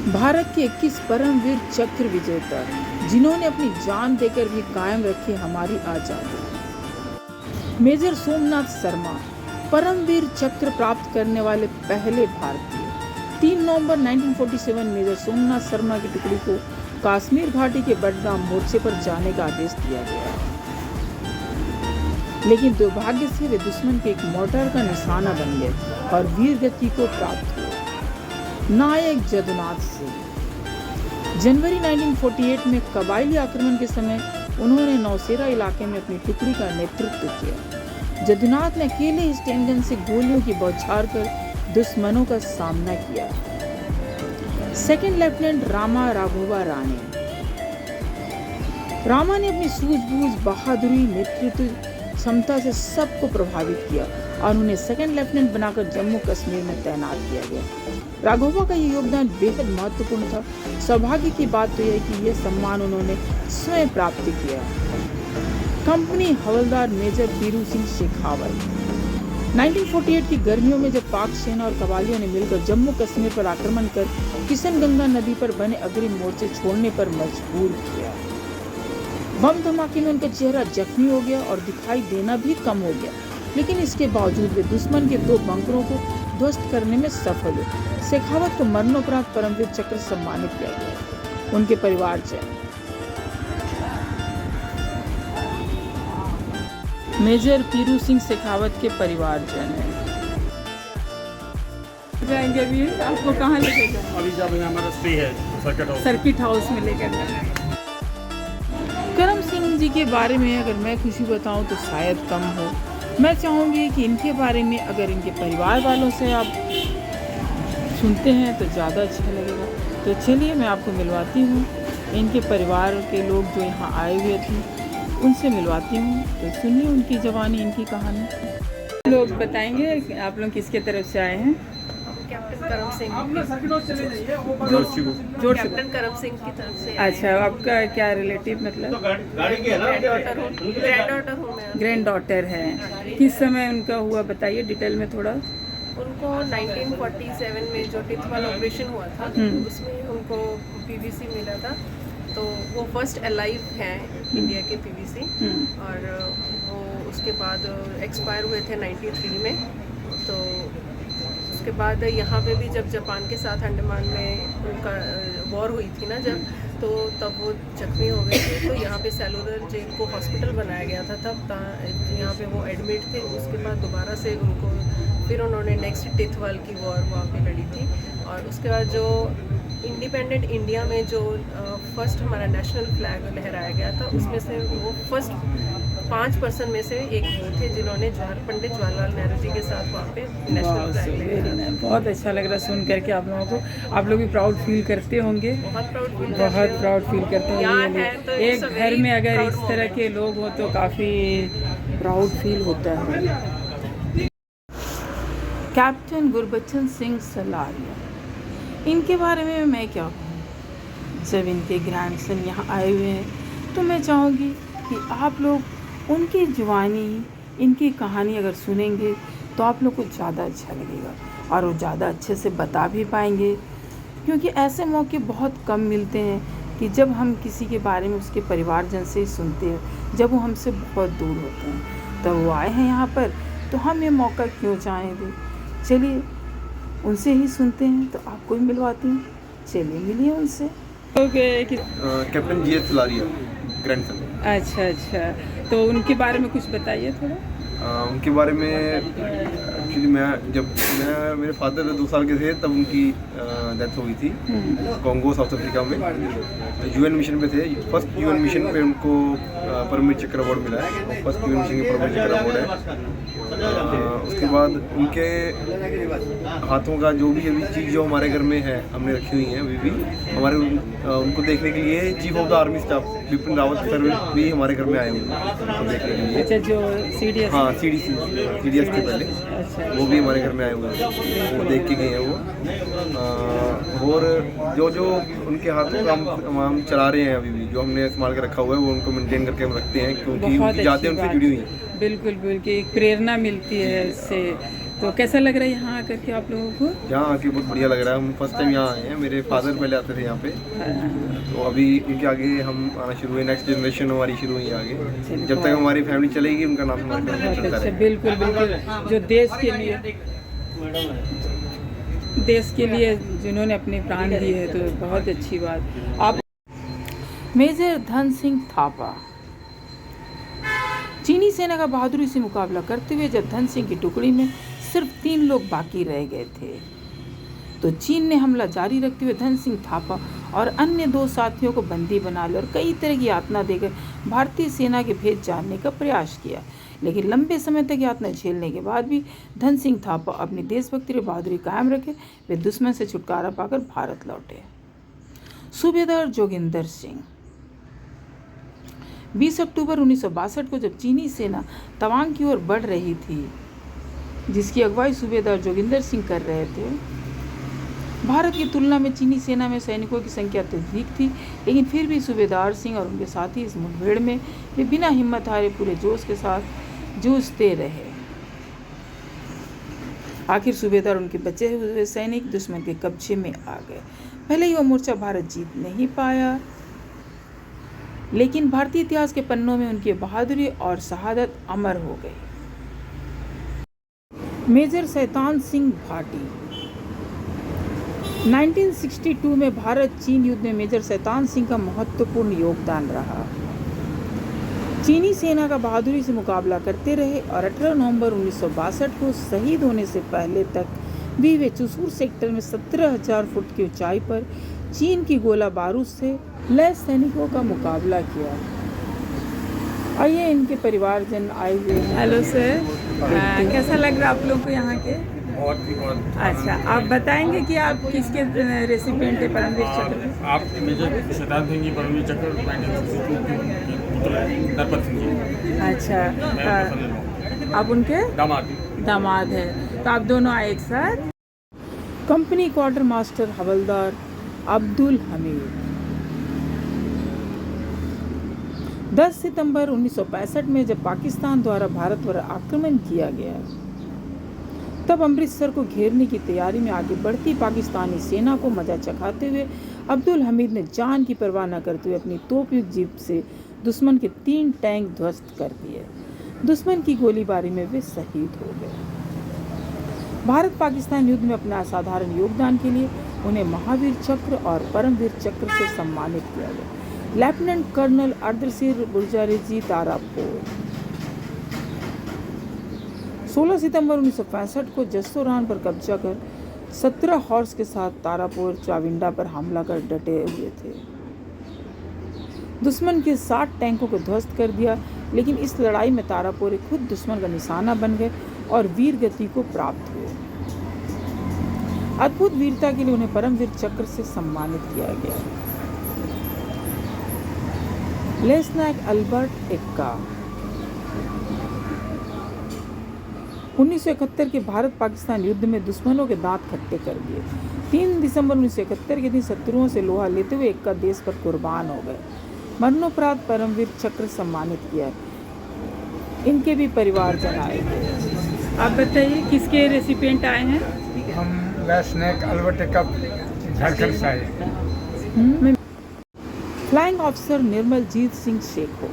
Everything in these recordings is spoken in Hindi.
भारत के 21 परमवीर चक्र विजेता जिन्होंने अपनी जान देकर भी कायम रखी हमारी आज़ादी। मेजर सोमनाथ शर्मा परमवीर चक्र प्राप्त करने वाले पहले भारतीय। 3 नवंबर 1947 मेजर सोमनाथ शर्मा की टुकड़ी को कश्मीर घाटी के बडगाम मोर्चे पर जाने का आदेश दिया गया, लेकिन दुर्भाग्य से वे दुश्मन के एक मोर्टार का निशाना बन गए और वीर गति को प्राप्त हुए। नायक जदुनाथ सिंह जनवरी 1948 में कबायली आक्रमण के समय उन्होंने नौशेरा इलाके में अपनी टुकड़ी का नेतृत्व किया। जदुनाथ ने अकेले ही स्टेनगन से गोलियों की बौछार कर दुश्मनों का सामना किया। सेकंड लेफ्टिनेंट रामा राघोबा राणे रामा ने अपनी सूझबूझ, बहादुरी, नेतृत्व क्षमता से सबको प्रभावित किया और उन्हें सेकंड लेफ्टिनेंट बनाकर जम्मू कश्मीर में तैनात किया गया। राघोबा का ये योगदान बेहद महत्वपूर्ण था। सौभाग्य की बात तो यह है कि यह सम्मान उन्होंने स्वयं प्राप्त किया। कंपनी हवलदार मेजर पीरू सिंह शेखावत 1948 की गर्मियों में जब पाक सेना और कबालियों ने मिलकर जम्मू कश्मीर पर आक्रमण कर किशनगंगा नदी पर बने अग्रिम मोर्चे छोड़ने पर मजबूर किया। बम धमाके में उनका चेहरा जख्मी हो गया और दिखाई देना भी कम हो गया, लेकिन इसके बावजूद वे दुश्मन के 2 बंकरों को ध्वस्त करने में सफल हुए। शेखावत को मरणोपरांत परमवीर चक्र से सम्मानित किया गया। उनके परिवारजन मेजर पीरू सिंह शेखावत के परिवारजन हैं। जाएंगे अभी आपको कहाँ लेके जाएंगे? अभी जब हमारा स्टे है सर्किट हाउस में लेकर जाएंगे। करम सिंह जी के बारे में अगर मैं कुछ बताऊं तो शायद कम हो। मैं चाहूँगी कि इनके बारे में अगर इनके परिवार वालों से आप सुनते हैं तो ज़्यादा अच्छा लगेगा। तो चलिए मैं आपको मिलवाती हूँ इनके परिवार के लोग जो यहाँ आए हुए थे उनसे मिलवाती हूँ। तो सुनिए उनकी जवानी, इनकी कहानी। लोग बताएंगे आप लोग किसके तरफ से आए हैं? कैप्टन करम सिंह कैप्टन करम सिंह की तरफ से। अच्छा, आपका क्या रिलेटिव मतलब? ग्रैंड डॉटर है। किस समय उनका हुआ बताइए डिटेल में थोड़ा। उनको 1947 में जो टिथवाल ऑपरेशन हुआ था उसमें उनको पीवीसी मिला था, तो वो फर्स्ट अलाइव हैं इंडिया के पीवीसी। और वो उसके बाद एक्सपायर हुए थे 93 में। तो उसके बाद यहाँ पे भी जब जापान के साथ अंडमान में उनका वॉर हुई थी ना जब, तो तब वो जख्मी हो गए थे। तो यहाँ पे सेलुलर जेल को हॉस्पिटल बनाया गया था, तब यहाँ पे वो एडमिट थे। उसके बाद दोबारा से उनको फिर उन्होंने नेक्स्ट टिथवाल की वॉर वहाँ पे लड़ी थी। और उसके बाद जो इंडिपेंडेंट इंडिया में जो फर्स्ट हमारा नेशनल फ्लैग लहराया गया था, उसमें से वो फर्स्ट 5% में से एक वो थे जिन्होंने पंडित जवाहरलाल नेहरू जी के साथ वहाँ पे नेशनल फ्लैग लहराया। बहुत अच्छा लग रहा सुन करके आप लोगों को। आप लोग भी प्राउड फील करते होंगे? बहुत प्राउड फील करते होंगे। तो एक घर में अगर इस तरह के लोग हो तो काफ़ी प्राउड फील होता है। कैप्टन गुरबचन सिंह सलारिया, इनके बारे में मैं क्या कहूँ। जब इनके ग्रैंडसन यहाँ आए हुए हैं तो मैं चाहूँगी कि आप लोग उनकी जवानी, इनकी कहानी अगर सुनेंगे तो आप लोग को ज़्यादा अच्छा लगेगा और वो ज़्यादा अच्छे से बता भी पाएंगे, क्योंकि ऐसे मौके बहुत कम मिलते हैं कि जब हम किसी के बारे में उसके परिवारजन से ही सुनते हैं, जब वो हमसे बहुत दूर होते हैं। तब वो आए हैं यहाँ पर तो हम ये मौका क्यों चाहेंगे। चलिए उनसे ही सुनते हैं, तो आपको भी मिलवाती हूँ। चलिए मिलिए उनसे। Captain GS Salaria grandson. अच्छा, तो उनके बारे में कुछ बताइए थोड़ा। उनके बारे में एक्चुअली मेरे फादर 2 साल के थे तब उनकी डेथ हो गई थी कॉन्गो साउथ अफ्रीका में। यूएन मिशन पे थे। फर्स्ट यूएन मिशन पे उनको परमवीर चक्र अवार्ड मिला है। फर्स्ट यूएन मिशन के परमवीर चक्र अवार्ड है। उसके बाद उनके हाथों का जो भी अभी चीज़ जो हमारे घर में है हमने रखी हुई है अभी भी हमारे उनको देखने के लिए chief of the army staff Bipin Rawat sir भी हमारे घर में आए हुए हैं उनको देखने के लिए। अच्छा, जो CDS, हाँ CDS के पहले वो भी हमारे घर में आए हुए हैं, वो देख के गए हैं वो। और जो उनके हाथों का हम चला रहे हैं अभी भी, जो हमने संभाल के रखा हुआ है वो उनको मेंटेन करके हम रखते हैं, क्योंकि उनकी यादें उनसे जुड़ी हुई हैं। बिल्कुल एक प्रेरणा मिलती है इससे। तो कैसा लग रहा है यहाँ आकर के आप लोगों को? यहाँ आके बहुत बढ़िया लग रहा है। हम फर्स्ट टाइम यहाँ आए हैं। मेरे फादर पहले आते थे यहाँ पे, तो अभी इनके आगे हम आना शुरू हुए। नेक्स्ट जनरेशन हमारी शुरू हुई आगे। जब तक हमारी फैमिली चलेगी उनका नाम हमारे फैमिली बहुत चलता अच्छा, रहेगा। बिल्कुल बिल्कुल। जो देश के लिए जिन्होंने अपने प्राण दिए हैं, तो बहुत अच्छी बात। आप मेजर धन सिंह थापा चीनी सेना का बहादुरी से मुकाबला करते हुए जब धन सिंह की टुकड़ी में सिर्फ 3 लोग बाकी रह गए थे, तो चीन ने हमला जारी रखते हुए धन सिंह थापा और अन्य 2 साथियों को बंदी बना लिया और कई तरह की यातना देकर भारतीय सेना के भेद जानने का प्रयास किया। लेकिन लंबे समय तक यातना झेलने के बाद भी धन सिंह थापा अपनी देशभक्ति और बहादुरी कायम रखे। वे दुश्मन से छुटकारा पाकर भारत लौटे। सूबेदार जोगिंदर सिंह 20 अक्टूबर 1962 को जब चीनी सेना तवांग की ओर बढ़ रही थी, जिसकी अगुवाई सूबेदार जोगिंदर सिंह कर रहे थे, भारत की तुलना में चीनी सेना में सैनिकों की संख्या अत्यधिक थी, लेकिन फिर भी सूबेदार सिंह और उनके साथी इस मुठभेड़ में वे बिना हिम्मत हारे पूरे जोश के साथ जूझते रहे। आखिर सूबेदार उनके बचे हुए सैनिक दुश्मन के कब्जे में आ गए। भले ही वो मोर्चा भारत जीत नहीं पाया, लेकिन भारतीय इतिहास के पन्नों में उनकी बहादुरी और शहादत अमर हो गई। मेजर शैतान सिंह भाटी 1962 में भारत चीन युद्ध में मेजर शैतान सिंह का महत्वपूर्ण योगदान रहा। चीनी सेना का बहादुरी से मुकाबला करते रहे और 18 नवंबर 1962 को शहीद होने से पहले तक भी वे चुसूर सेक्टर में 17,000 फुट की ऊंचाई पर चीन की गोला बारूद से लैस सैनिकों का मुकाबला किया। आइए इनके परिवारजन आए हुए हैं। हेलो सर, कैसा लग रहा है आप लोग को यहाँ के? बहुत अच्छा, आप बताएंगे कि आप किसके रेसिपिएंट है परमवीर चक्र? आप मेजर शैतान सिंह जी परमवीर चक्र 1962 के पुत्र हैं, नरपत सिंह जी। अच्छा, आप उनके दामाद हैं, तो आप दोनों आए एक साथ। कंपनी क्वार्टर मास्टर हवलदार अब्दुल हमीद 10 सितंबर 1965 में जब पाकिस्तान द्वारा भारत पर आक्रमण किया गया, तब अमृतसर को घेरने की तैयारी में आगे बढ़ती पाकिस्तानी सेना को मजा चखाते हुए अब्दुल हमीद ने जान की परवाह न करते हुए अपनी तोपयुक्त जीप से दुश्मन के 3 टैंक ध्वस्त कर दिए। दुश्मन की गोलीबारी में वे शहीद हो गए। भारत पाकिस्तान युद्ध में अपने असाधारण योगदान के लिए उन्हें महावीर चक्र और परमवीर चक्र से सम्मानित किया गया। लेफ्टिनेंट कर्नल अर्धशीर बुर्जारेजी तारापुर 16 सितंबर 1965 को जसोरान पर कब्जा कर 17 हॉर्स के साथ तारापुर चाविंडा पर हमला कर डटे हुए थे। दुश्मन के 60 टैंकों को ध्वस्त कर दिया, लेकिन इस लड़ाई में तारापुर खुद दुश्मन का निशाना बन गए और वीर गति को प्राप्त हुए। अद्भुत वीरता के लिए उन्हें परमवीर चक्र से सम्मानित किया गया। लेस्नैक अल्बर्ट एक्का 1971 के भारत पाकिस्तान युद्ध में दुश्मनों के दांत खट्टे कर दिए। 3 दिसंबर 1971 के दिन शत्रुओं से लोहा लेते हुए एक्का देश पर कुर्बान हो गए। मरणोपरांत परमवीर चक्र सम्मानित किया। इनके भी परिवारजन आए थे। आप बताइए किसके रेसिपिएंट आए हैं? हम लेस्नैक अल्बर्ट एक्का झारखंड से आए हैं। फ्लाइंग ऑफिसर निर्मल जीत सिंह शेखो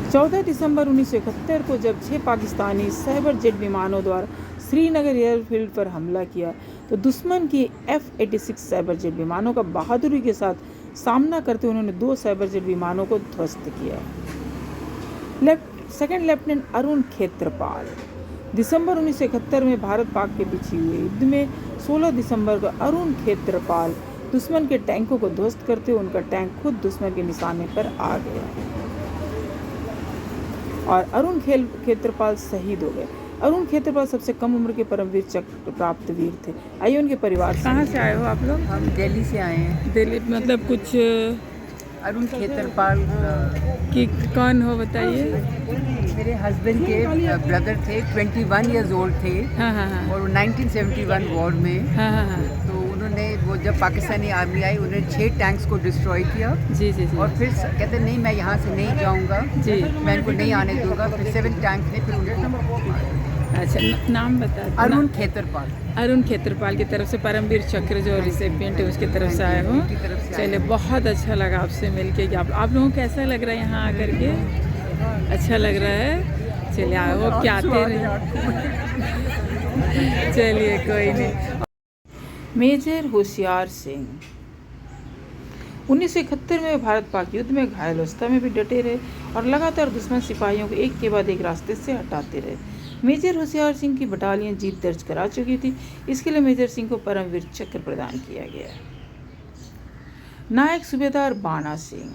14 दिसंबर 1971 को जब 6 पाकिस्तानी साइबर जेट विमानों द्वारा श्रीनगर एयरफील्ड पर हमला किया, तो दुश्मन की F-86 साइबर जेट विमानों का बहादुरी के साथ सामना करते हुए उन्होंने 2 साइबर जेट विमानों को ध्वस्त किया। सेकंड लेफ्टिनेंट अरुण खेत्रपाल दिसंबर 1971 में भारत पाक के बीच हुए युद्ध में 16 दिसंबर को अरुण खेत्रपाल दुश्मन के टैंकों को ध्वस्त करते हुए उनका टैंक खुद दुश्मन के निशाने पर आ गया और अरुण खेत्रपाल शहीद हो गए। अरुण खेत्रपाल सबसे कम उम्र के परमवीर चक्र प्राप्त वीर थे। आइए उनके परिवार से। कहाँ से आए हो आप लोग? हम दिल्ली से आए हैं। दिल्ली मतलब कुछ अरुण खेत्रपाल कि कौन हो बताइए? मेरे हस्बैंड के ब्रदर थे, 21 इयर्स ओल्ड थे। हाँ हाँ हाँ और 1971 वॉर में हाँ हाँ हाँ तो उन्होंने वो जब पाकिस्तानी आर्मी आई उन्होंने 6 टैंक्स को डिस्ट्रॉय किया जी जी जी और फिर कहते नहीं मैं यहाँ से नहीं जाऊँगा, जी। मैं इनको नहीं आने दूंगा। फिर 7 टैंक थे, फिर उनको अच्छा नाम बता दो। अरुण खेतरपाल। अरुण खेतरपाल की तरफ से परमवीर चक्र जो रिसिपिएंट है उसकी तरफ से आए हो। उनकी तरफ से आए चलिए हैं। बहुत अच्छा लगा आपसे मिलके कि आप लोगों को कैसा लग रहा है यहाँ आकर के? अच्छा लग रहा है। चलिए आओ क्या आते रहे। चलिए कोई नहीं। मेजर होशियार सिंह 1971 में भारत पाक युद्ध में घायल अवस्था में भी डटे रहे और लगातार दुश्मन सिपाहियों को एक के बाद एक रास्ते से हटाते रहे। मेजर होशियार सिंह की बटालियन जीत दर्ज करा चुकी थी, इसके लिए मेजर सिंह को परमवीर चक्र प्रदान किया गया। नायक सूबेदार बाणा सिंह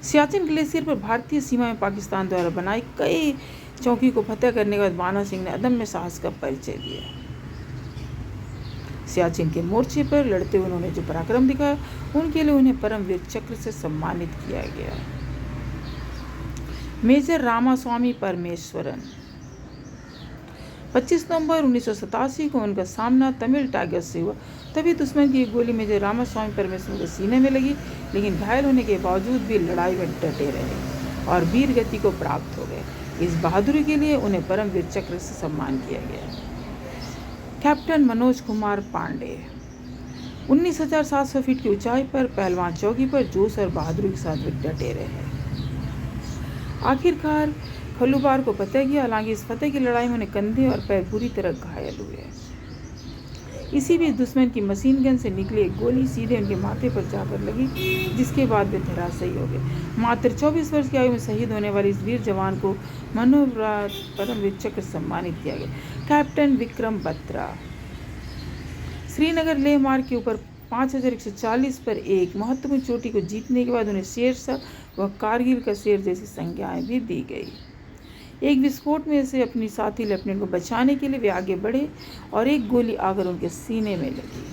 सियाचिन ग्लेशियर पर भारतीय सीमा में पाकिस्तान द्वारा बनाई कई चौकी को फतेह करने के बाद बाणा सिंह ने अदम्य साहस का परिचय दिया। सियाचिन के मोर्चे पर लड़ते हुए उन्होंने जो पराक्रम दिखाया उनके लिए उन्हें परमवीर चक्र से सम्मानित किया गया। मेजर रामास्वामी परमेश्वरन 25 नवंबर 1987 को उनका सामना तमिल टाइगर्स से हुआ। तभी दुश्मन की एक गोली मेजर रामास्वामी परमेश्वरन के सीने में लगी, लेकिन घायल होने के बावजूद भी लड़ाई में डटे रहे और वीर गति को प्राप्त हो गए। इस बहादुरी के लिए उन्हें परमवीर चक्र से सम्मान किया गया। कैप्टन मनोज कुमार पांडे 19,700 फीट की ऊंचाई पर पहलवान चौकी पर जोश और बहादुरी के साथ वे डटे रहे। आखिरकार खलूबार को फतेह किया, हालांकि इस फतेह की लड़ाई में उन्हें कंधे और पैर बुरी तरह घायल हुए। इसी बीच दुश्मन की मशीन गन से निकली एक गोली सीधे उनके माथे पर जाकर लगी, जिसके बाद वे धराशायी हो गए। मात्र 24 वर्ष की आयु में शहीद होने वाले इस वीर जवान को मनोवरात परमवीर चक्र सम्मानित किया गया। कैप्टन विक्रम बत्रा श्रीनगर लेह मार्ग के ऊपर 5140 पर एक महत्वपूर्ण चोटी को जीतने के बाद उन्हें शेरशाह व कारगिल का शेर जैसी संज्ञाएं भी दी गई। एक विस्फोट में से अपनी साथी लेफ्टिनेंट को बचाने के लिए वे आगे बढ़े और एक गोली आकर उनके सीने में लगी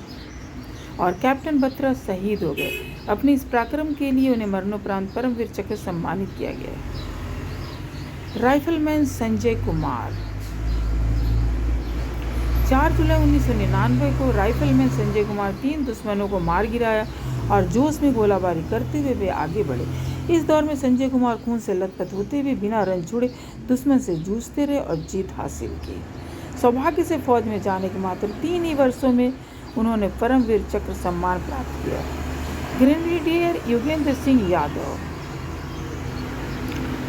और कैप्टन बत्रा शहीद हो गए। अपने इस पराक्रम के लिए उन्हें मरणोपरांत परमवीर चक्र सम्मानित किया गया। राइफलमैन संजय कुमार 4 जुलाई 1999 को राइफलमैन संजय कुमार 3 दुश्मनों को मार गिराया और जोश में गोलाबारी करते हुए वे आगे बढ़े। इस दौर में संजय कुमार खून से लथपथ होते हुए बिना रन छोड़े दुश्मन से जूझते रहे और जीत हासिल की। सौभाग्य से फौज में जाने के मात्र 3 ही वर्षों में उन्होंने परमवीर चक्र सम्मान प्राप्त किया। ग्रेनेडियर योगेंद्र सिंह यादव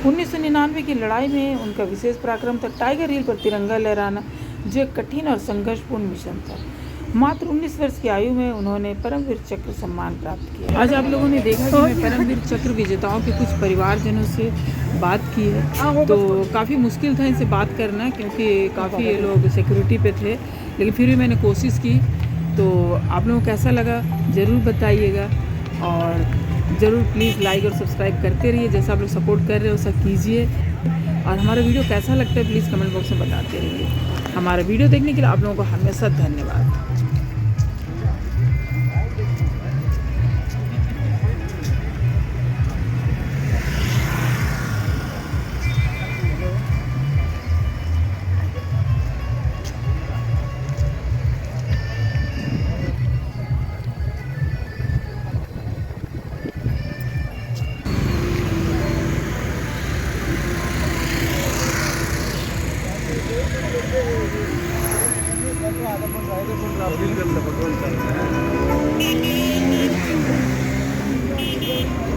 1999 की लड़ाई में उनका विशेष पराक्रम था टाइगर हिल पर तिरंगा लहराना, जो एक कठिन और संघर्षपूर्ण मिशन था। मात्र 19 वर्ष की आयु में उन्होंने परमवीर चक्र सम्मान प्राप्त किया। आज आप लोगों ने देखा कि मैं परमवीर चक्र विजेताओं के कुछ परिवारजनों से बात की है, तो काफ़ी मुश्किल था इनसे बात करना क्योंकि काफ़ी ये लोग सिक्योरिटी पे थे, लेकिन फिर भी मैंने कोशिश की। तो आप लोगों को कैसा लगा ज़रूर बताइएगा और ज़रूर प्लीज़ लाइक और सब्सक्राइब करते रहिए। जैसा आप लोग सपोर्ट कर रहे हो वैसा कीजिए और हमारा वीडियो कैसा लगता है प्लीज़ कमेंट बॉक्स में बताते रहिए। हमारा वीडियो देखने के लिए आप लोगों को हमेशा धन्यवाद। Gracias.